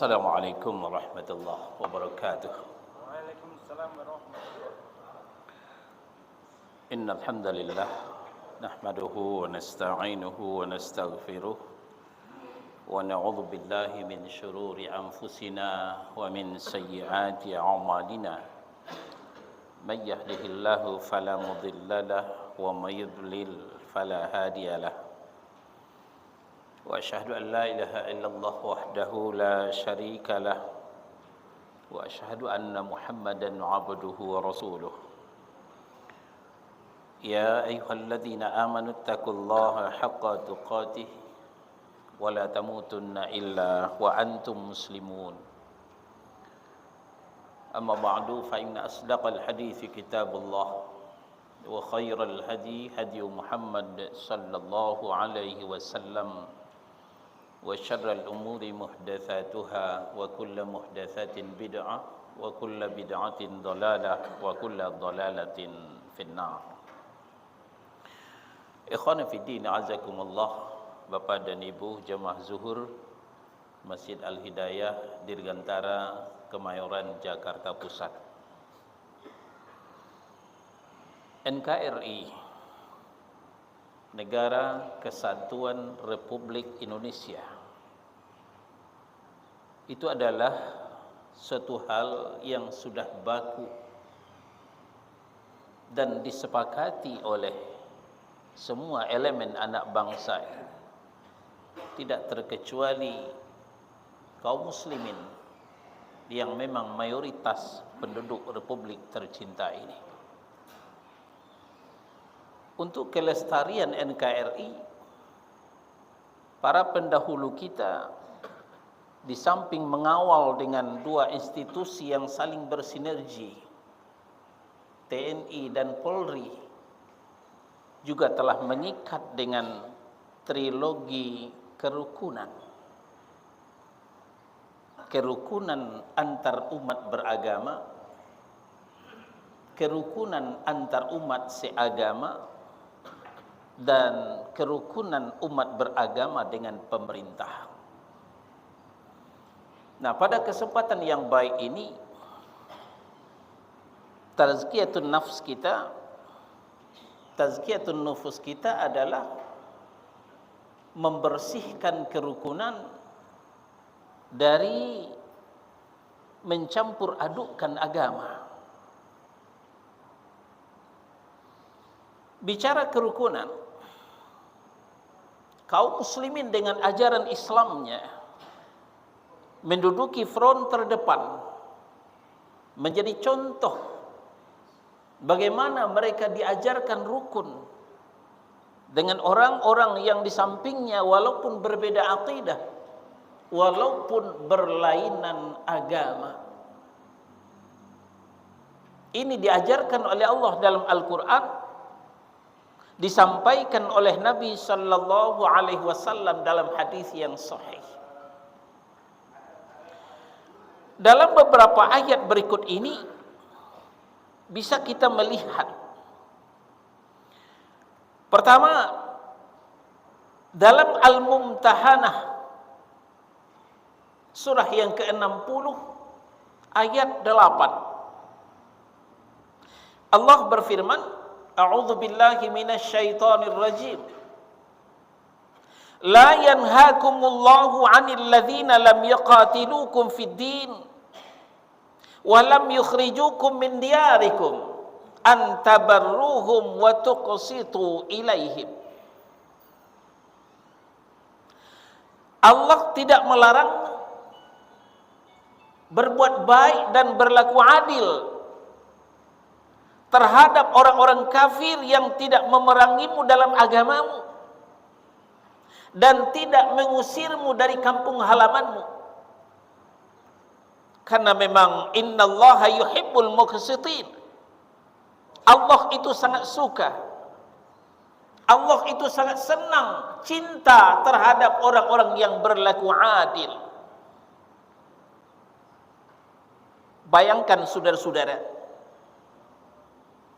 Assalamualaikum warahmatullahi wabarakatuh. Waalaikumsalam warahmatullahi. Innal hamdalillah nahmaduhu wa nasta'inuhu wa nastaghfiruh wa na'udzu billahi min shururi anfusina wa min sayyiati a'malina. May yahdihillahu fala mudilla lahu wa may yudlil fala hadiya lahu. Wa asyhadu an la ilaha illallah wahdahu la syarika lah wa asyhadu anna Muhammadan 'abduhu wa rasuluh. Ya ayyuhalladzina amanu taqullaha haqqa tuqatih wa la tamutunna illa wa antum muslimun. Amma ba'du fa inna asdaqal hadithi kitabullah wa khairal hadi hadi Muhammad sallallahu alaihi wasallam wa syarral umuri muhdatsatuha wa kullu muhdatsatin bid'ah wa kullu bid'atin dhalalah wa kullu dhalalatin finnar. Ikhwan fi din, azakumullah, Bapak dan Ibu jemaah zuhur Masjid Al-Hidayah Dirgantara, Kemayoran, Jakarta Pusat. NKRI, Negara Kesatuan Republik Indonesia, itu adalah suatu hal yang sudah baku dan disepakati oleh semua elemen anak bangsa, tidak terkecuali kaum muslimin yang memang mayoritas penduduk Republik tercinta ini. Untuk kelestarian NKRI, para pendahulu kita di samping mengawal dengan dua institusi yang saling bersinergi, TNI dan Polri, juga telah mengikat dengan trilogi kerukunan. Kerukunan antar umat beragama, kerukunan antar umat seagama, dan kerukunan umat beragama dengan pemerintah. Nah, pada kesempatan yang baik ini, tazkiyatun nafs kita, tazkiyatun nufus kita adalah membersihkan kerukunan dari mencampur adukkan agama. Bicara kerukunan, kaum muslimin dengan ajaran Islamnya menduduki front terdepan, menjadi contoh bagaimana mereka diajarkan rukun dengan orang-orang yang di sampingnya walaupun berbeda akidah, walaupun berlainan agama. Ini diajarkan oleh Allah dalam Al-Quran, disampaikan oleh Nabi sallallahu alaihi wasallam dalam hadis yang sahih. Dalam beberapa ayat berikut ini bisa kita melihat, pertama, dalam Al-Mumtahanah surah yang ke-60 ayat 8, Allah berfirman, A'udzu billahi minasy syaithanir rajim. La yanhaakumullahu 'anil ladzina lam yaqatilukum fid din wa lam yukhrijukum min diyarikum an tabarruhum wa tuqsitu ilaihim. Allah tidak melarang berbuat baik dan berlaku adil terhadap orang-orang kafir yang tidak memerangimu dalam agamamu dan tidak mengusirmu dari kampung halamanmu. Karena memang innallaha yuhibbul muqsitin. Allah itu sangat suka, Allah itu sangat senang, cinta terhadap orang-orang yang berlaku adil. Bayangkan saudara-saudara,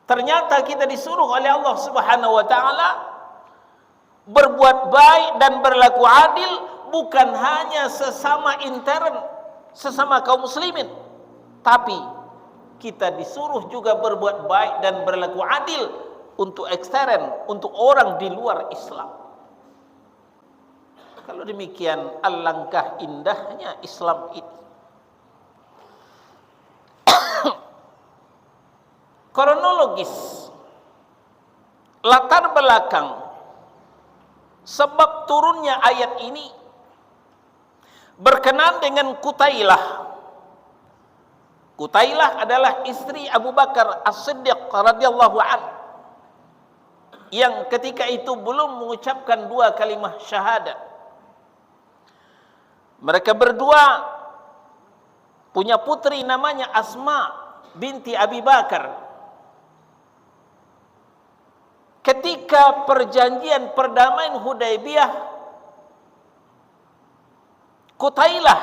ternyata kita disuruh oleh Allah Subhanahu wa taala berbuat baik dan berlaku adil bukan hanya sesama intern, sesama kaum muslimin. Tapi kita disuruh juga berbuat baik dan berlaku adil untuk ekstern, untuk orang di luar Islam. Kalau demikian, alangkah indahnya Islam ini. Kronologis, latar belakang sebab turunnya ayat ini berkenaan dengan Qutailah. Qutailah adalah istri Abu Bakar As-Siddiq radhiyallahu anhu, yang ketika itu belum mengucapkan 2 kalimah syahadat. Mereka berdua punya putri namanya Asma binti Abi Bakar. Ketika perjanjian perdamaian Hudaybiyah, Qutailah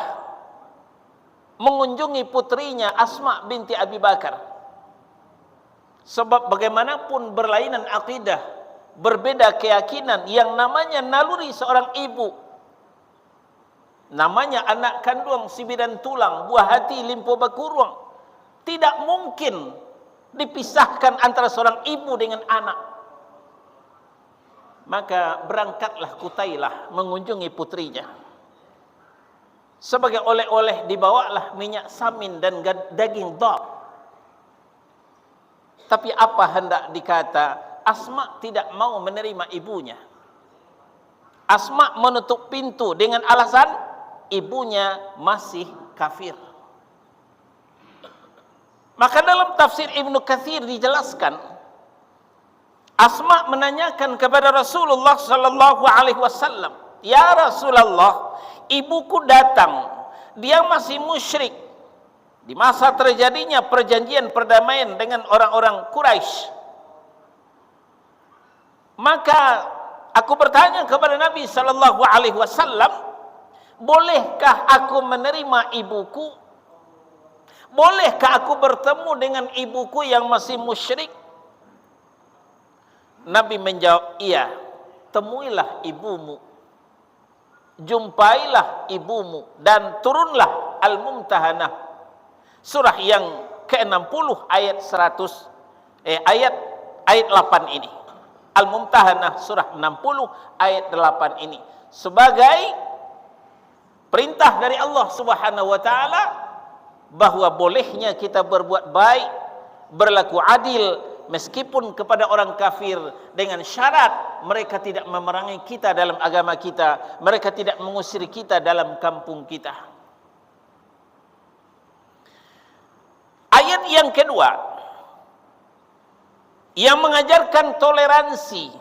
mengunjungi putrinya Asma binti Abi Bakar. Sebab bagaimanapun berlainan akidah, berbeda keyakinan, yang namanya naluri seorang ibu, namanya anak kandung si bidan tulang, buah hati limpo bakuruang, tidak mungkin dipisahkan antara seorang ibu dengan anak. Maka berangkatlah Qutailah mengunjungi putrinya. Sebagai oleh-oleh dibawalah minyak samin dan daging dhab. Tapi apa hendak dikata, Asma tidak mau menerima ibunya. Asma menutup pintu dengan alasan ibunya masih kafir. Maka dalam tafsir Ibnu Katsir dijelaskan, Asma menanyakan kepada Rasulullah sallallahu alaihi wasallam, "Ya Rasulullah, ibuku datang, dia masih musyrik di masa terjadinya perjanjian perdamaian dengan orang-orang Quraisy." Maka aku bertanya kepada Nabi sallallahu alaihi wasallam, "Bolehkah aku menerima ibuku? Bolehkah aku bertemu dengan ibuku yang masih musyrik?" Nabi menjawab, "Iya, temuilah ibumu, jumpailah ibumu, dan turunlah Al-Mumtahanah, surah yang ke-60 ayat 8 ini. Al-Mumtahanah surah 60 ayat 8 ini sebagai perintah dari Allah Subhanahu wa taala bahwa bolehnya kita berbuat baik, berlaku adil meskipun kepada orang kafir, dengan syarat mereka tidak memerangi kita dalam agama kita, mereka tidak mengusir kita dalam kampung kita. Ayat yang kedua yang mengajarkan toleransi,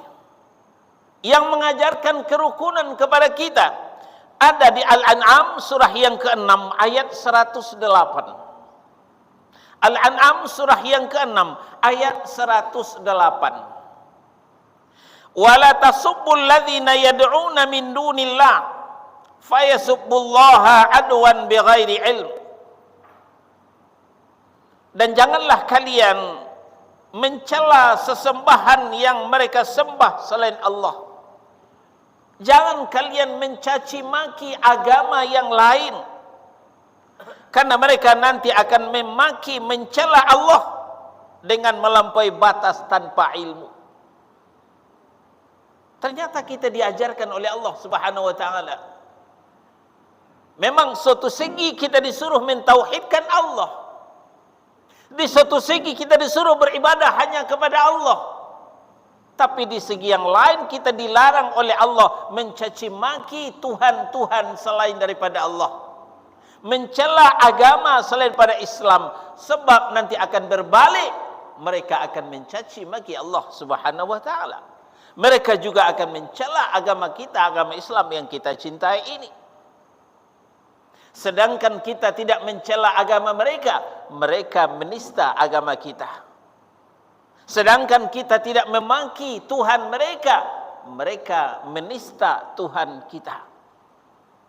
yang mengajarkan kerukunan kepada kita, ada di Al-An'am surah yang ke-6 ayat 108. Al-An'am surah yang ke-6 ayat 108. "Wala tasubbul ladzina yad'una min dunillah fayasubbullaha adwan bighairi ilm." Dan janganlah kalian mencela sesembahan yang mereka sembah selain Allah. Jangan kalian mencaci maki agama yang lain, karena mereka nanti akan memaki, mencela Allah dengan melampaui batas tanpa ilmu. Ternyata kita diajarkan oleh Allah Subhanahu wa taala. Memang suatu segi kita disuruh mentauhidkan Allah. Di suatu segi kita disuruh beribadah hanya kepada Allah. Tapi di segi yang lain kita dilarang oleh Allah mencaci maki Tuhan-Tuhan selain daripada Allah, mencela agama selain pada Islam, sebab nanti akan berbalik, mereka akan mencaci maki Allah Subhanahu wa taala. Mereka juga akan mencela agama kita, agama Islam yang kita cintai ini. Sedangkan kita tidak mencela agama mereka, mereka menista agama kita. Sedangkan kita tidak memaki Tuhan mereka, mereka menista Tuhan kita.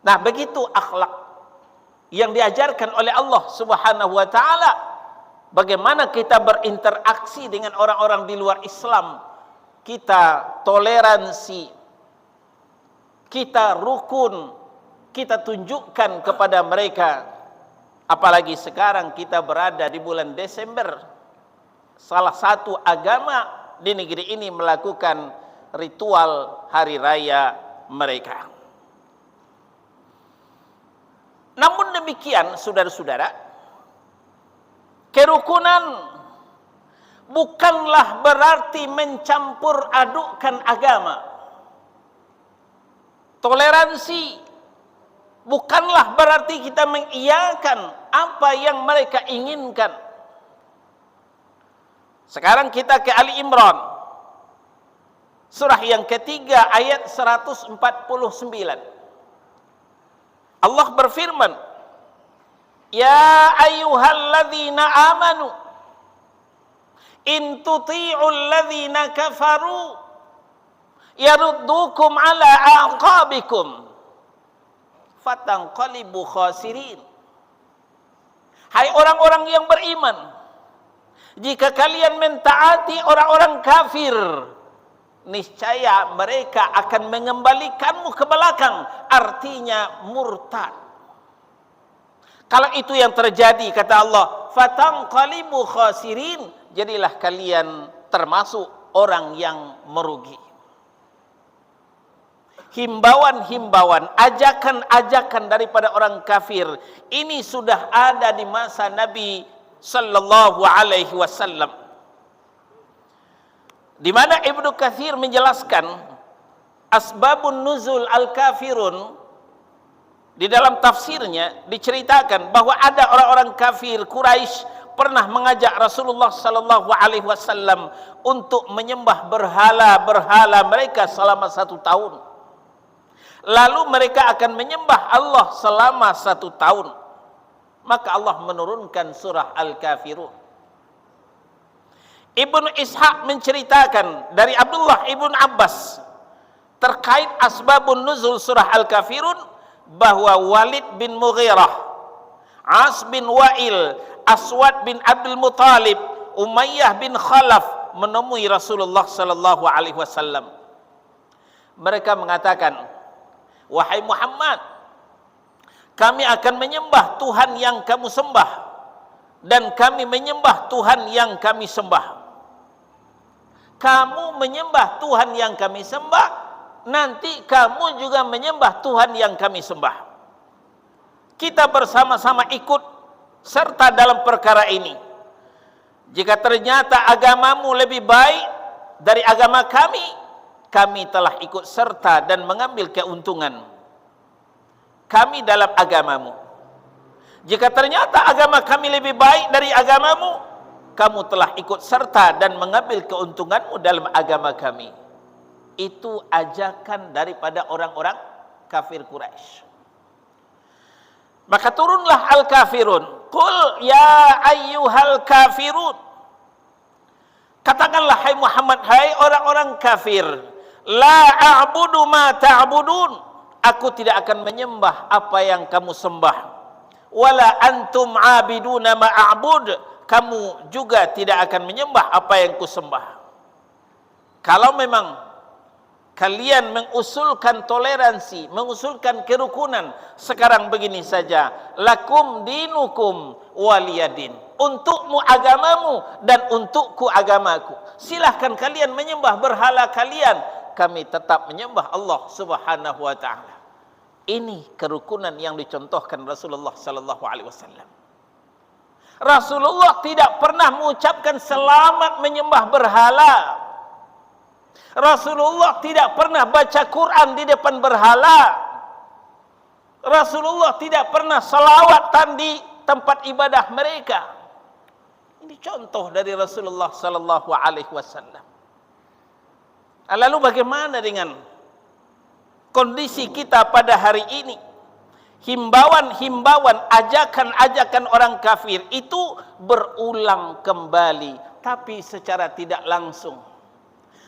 Nah, begitu akhlak yang diajarkan oleh Allah Subhanahu wa taala. Bagaimana kita berinteraksi dengan orang-orang di luar Islam. Kita toleransi, kita rukun, kita tunjukkan kepada mereka Apalagi sekarang kita berada di bulan Desember, salah satu agama di negeri ini melakukan ritual hari raya mereka. Namun demikian, saudara-saudara, kerukunan bukanlah berarti mencampur adukkan agama. Toleransi bukanlah berarti kita mengiyakan apa yang mereka inginkan. Sekarang kita ke Ali Imran, surah yang ketiga ayat 149. Allah berfirman, Ya ayyuhalladzina amanu in tuti'ul ladzina kafaru yaruddukum ala aqabikum fatanqalibu khasirin. Hai orang-orang yang beriman, jika kalian mentaati orang-orang kafir, niscaya mereka akan mengembalikanmu ke belakang, artinya murtad. Kalau itu yang terjadi, kata Allah, fatanqalibu khasirin, jadilah kalian termasuk orang yang merugi. Himbauan-himbauan, ajakan-ajakan daripada orang kafir ini sudah ada di masa Nabi sallallahu alaihi wasallam, di mana Ibnu Katsir menjelaskan asbabun nuzul al-kafirun. Di dalam tafsirnya diceritakan bahwa ada orang-orang kafir Quraisy pernah mengajak Rasulullah sallallahu alaihi wasallam untuk menyembah berhala-berhala mereka selama 1 tahun. Lalu mereka akan menyembah Allah selama 1 tahun. Maka Allah menurunkan surah Al-Kafirun. Ibnu Ishaq menceritakan dari Abdullah ibn Abbas terkait asbabun nuzul surah Al-Kafirun, bahwa Walid bin Mughirah, As bin Wa'il, Aswad bin Abdul Muttalib, Umayyah bin Khalaf menemui Rasulullah sallallahu alaihi wasallam. Mereka mengatakan, wahai Muhammad, kami akan menyembah Tuhan yang kamu sembah dan kami menyembah Tuhan yang kami sembah. Kamu menyembah Tuhan yang kami sembah, nanti kamu juga menyembah Tuhan yang kami sembah. Kita bersama-sama ikut serta dalam perkara ini. Jika ternyata agamamu lebih baik dari agama kami, kami telah ikut serta dan mengambil keuntungan kami dalam agamamu. Jika ternyata agama kami lebih baik dari agamamu, kamu telah ikut serta dan mengambil keuntunganmu dalam agama kami. Itu ajakan daripada orang-orang kafir Quraisy. Maka turunlah Al-Kafirun. Qul ya ayyuhal kafirun. Katakanlah hai Muhammad, hai orang-orang kafir, la a'budu ma ta'budun. Aku tidak akan menyembah apa yang kamu sembah. Wala antum 'abiduna ma a'bud. Kamu juga tidak akan menyembah apa yang kusembah. Kalau memang kalian mengusulkan toleransi, mengusulkan kerukunan, sekarang begini saja, lakum dinukum waliyadin. Untukmu agamamu dan untukku agamaku. Silahkan kalian menyembah berhala kalian, kami tetap menyembah Allah Subhanahu wa taala. Ini kerukunan yang dicontohkan Rasulullah sallallahu alaihi wasallam. Rasulullah tidak pernah mengucapkan selamat menyembah berhala. Rasulullah tidak pernah baca Quran di depan berhala. Rasulullah tidak pernah salawatan di tempat ibadah mereka. Ini contoh dari Rasulullah sallallahu alaihi wasallam. Lalu bagaimana dengan kondisi kita pada hari ini? Himbauan-himbauan, ajakan-ajakan orang kafir itu berulang kembali, tapi secara tidak langsung,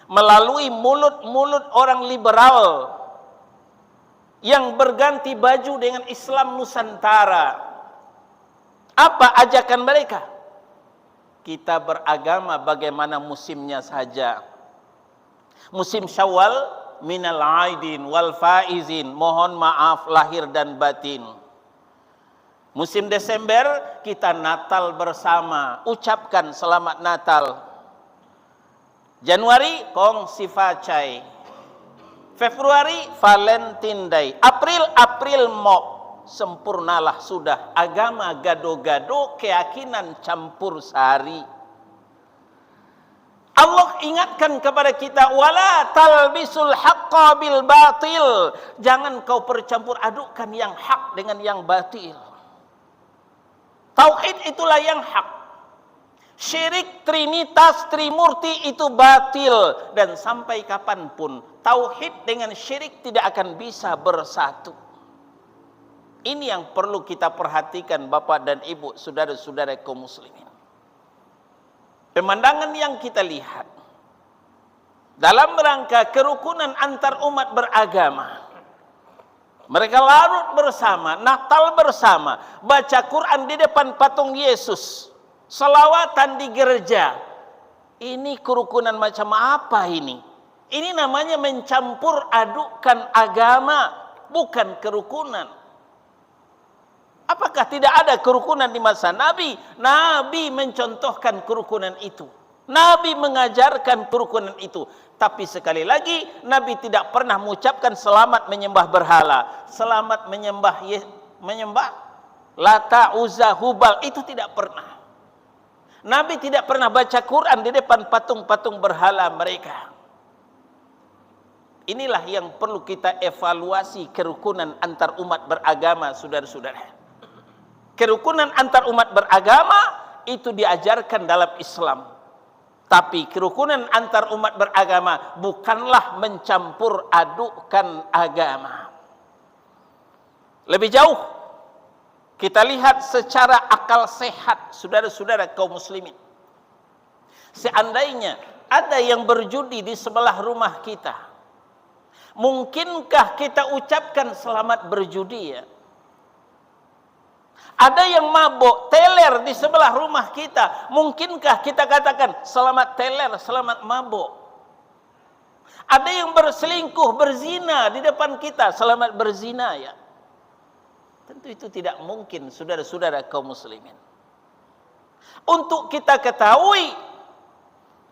melalui mulut-mulut orang liberal yang berganti baju dengan Islam Nusantara. Apa ajakan mereka? Kita beragama bagaimana musimnya saja. Musim Syawal, minal aidin wal faizin, mohon maaf lahir dan batin. Musim Desember kita Natal bersama, ucapkan selamat Natal. Januari kongsi facai. Februari Valentine Day. April Mop. Sempurnalah sudah. Agama gado-gado, keyakinan campur sari. Allah ingatkan kepada kita, wala talbisul haqqa bil batil. Jangan kau bercampur adukkan yang hak dengan yang batil. Tauhid itulah yang hak. Syirik, trinitas, trimurti itu batil. Dan sampai kapanpun tauhid dengan syirik tidak akan bisa bersatu. Ini yang perlu kita perhatikan Bapak dan Ibu, saudara-saudara kaum muslimin. Pemandangan yang kita lihat dalam rangka kerukunan antar umat beragama. Mereka larut bersama, Natal bersama, baca Quran di depan patung Yesus, selawatan di gereja. Ini kerukunan macam apa ini? Ini namanya mencampur adukkan agama, bukan kerukunan. Apakah tidak ada kerukunan di masa Nabi? Nabi mencontohkan kerukunan itu. Nabi mengajarkan kerukunan itu. Tapi sekali lagi, Nabi tidak pernah mengucapkan selamat menyembah berhala. Selamat menyembah Lata, Uzza, Hubal. Itu tidak pernah. Nabi tidak pernah baca Quran di depan patung-patung berhala mereka. Inilah yang perlu kita evaluasi kerukunan antar umat beragama, saudara-saudara. Kerukunan antar umat beragama itu diajarkan dalam Islam. Tapi kerukunan antar umat beragama bukanlah mencampur adukkan agama. Lebih jauh, kita lihat secara akal sehat, saudara-saudara kaum muslimin. Seandainya ada yang berjudi di sebelah rumah kita, mungkinkah kita ucapkan selamat berjudi ya? Ada yang mabuk, teler di sebelah rumah kita. Mungkinkah kita katakan selamat teler, selamat mabuk? Ada yang berselingkuh, berzina di depan kita, selamat berzina ya? Tentu itu tidak mungkin, saudara-saudara kaum muslimin. Untuk kita ketahui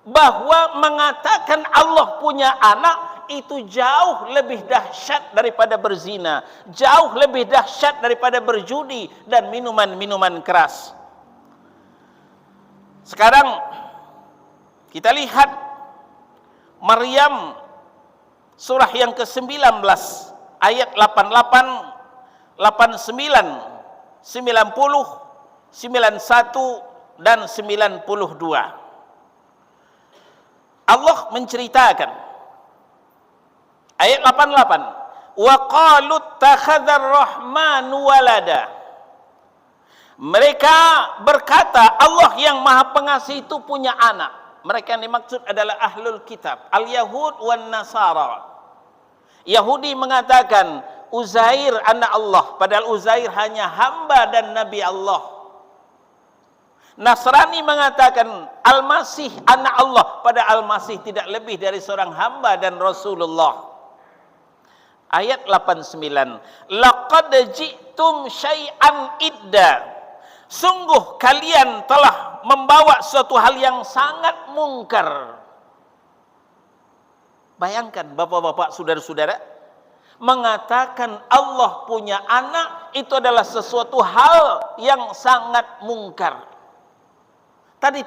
bahwa mengatakan Allah punya anak itu jauh lebih dahsyat daripada berzina, jauh lebih dahsyat daripada berjudi dan minuman-minuman keras. Sekarang kita lihat Maryam surah yang ke-19 ayat 88, 89, 90, 91 dan 92. Allah menceritakan ayat 88, wa qalu ittakhadhar rahmanu walada. Mereka berkata Allah yang Maha Pengasih itu punya anak. Mereka yang dimaksud adalah ahlul kitab, al-Yahud wan Nasara. Yahudi mengatakan Uzair anak Allah, padahal Uzair hanya hamba dan nabi Allah. Nasrani mengatakan Al-Masih anak Allah, padahal Al-Masih tidak lebih dari seorang hamba dan Rasulullah. Ayat 89, laqad ji'tum syai'an idda. Sungguh kalian telah membawa suatu hal yang sangat mungkar. Bayangkan bapak-bapak, saudara-saudara, mengatakan Allah punya anak itu adalah sesuatu hal yang sangat mungkar. Tadi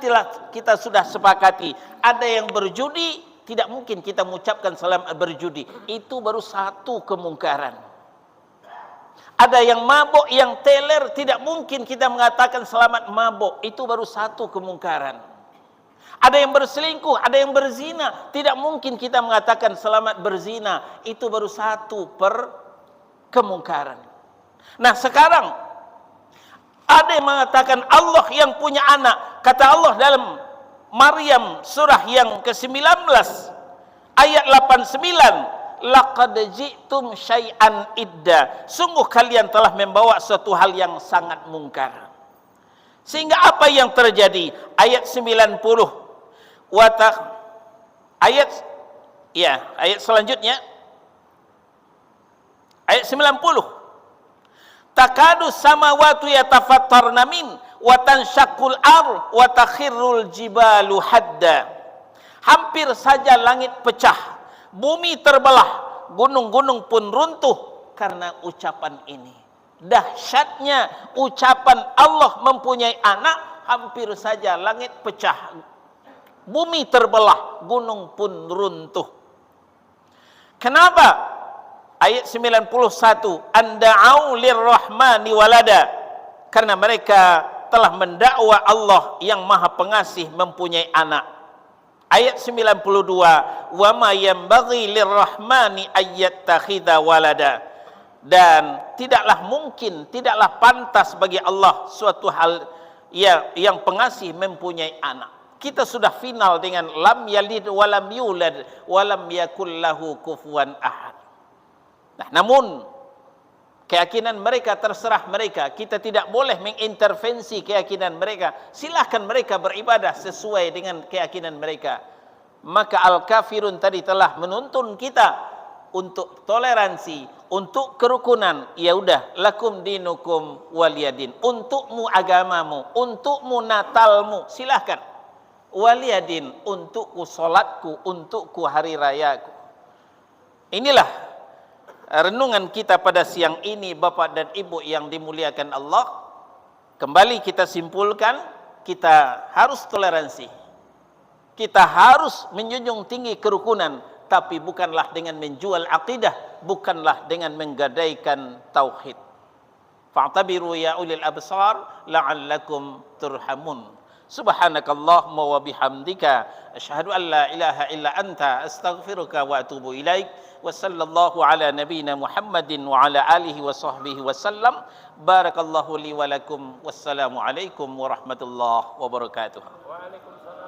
kita sudah sepakati, ada yang berjudi, tidak mungkin kita mengucapkan selamat berjudi. Itu baru satu kemungkaran. Ada yang mabuk, yang teler, tidak mungkin kita mengatakan selamat mabuk. Itu baru satu kemungkaran. Ada yang berselingkuh, ada yang berzina, tidak mungkin kita mengatakan selamat berzina. Itu baru satu kemungkaran. Nah sekarang, ada yang mengatakan Allah yang punya anak. Kata Allah dalam Maryam surah yang ke-19 ayat 89, laqad ji'tum syai'an idda. Sungguh kalian telah membawa suatu hal yang sangat mungkar. Sehingga apa yang terjadi? Ayat 90 ayat selanjutnya ayat 90. takadu samawati yatafattarna min wa tanshaqqul ard wa takhirrul jibalu hadda. Hampir saja langit pecah, bumi terbelah, gunung-gunung pun runtuh karena ucapan ini. Dahsyatnya ucapan Allah mempunyai anak, hampir saja langit pecah, bumi terbelah, gunung pun runtuh. Kenapa? Ayat 91, anda'au lirrahmani walada, karena mereka telah mendakwa Allah yang Maha Pengasih mempunyai anak. Ayat 92, wa ma yanbaghi lirrahmani ayyattakhidha walada, dan tidaklah mungkin, tidaklah pantas bagi Allah suatu hal yang pengasih mempunyai anak. Kita sudah final dengan lam yalid walam yulad walam yakul lahu kufuwan ahad. Nah, namun keyakinan mereka terserah mereka. Kita tidak boleh mengintervensi keyakinan mereka. Silahkan mereka beribadah sesuai dengan keyakinan mereka. Maka al-kafirun tadi telah menuntun kita untuk toleransi, untuk kerukunan. Ya udah, lakum dinukum waliyadin. Untukmu agamamu, untukmu natalmu, silahkan. Waliyadin, untukku solatku, untukku hari rayaku. Inilah renungan kita pada siang ini, Bapak dan Ibu yang dimuliakan Allah. Kembali kita simpulkan, kita harus toleransi. Kita harus menjunjung tinggi kerukunan, tapi bukanlah dengan menjual akidah, bukanlah dengan menggadaikan tauhid. Fa'tabiru ya ulil absar la'allakum turhamun. Subhanakallahumma wa bihamdika asyhadu an la ilaha illa anta astaghfiruka wa atubu ilaik. Wa sallallahu ala nabiyyina Muhammadin wa ala alihi wa sahbihi wasallam. Barakallahu li wa lakum. Wassalamu alaikum warahmatullahi wabarakatuh. Waalaikumsalam.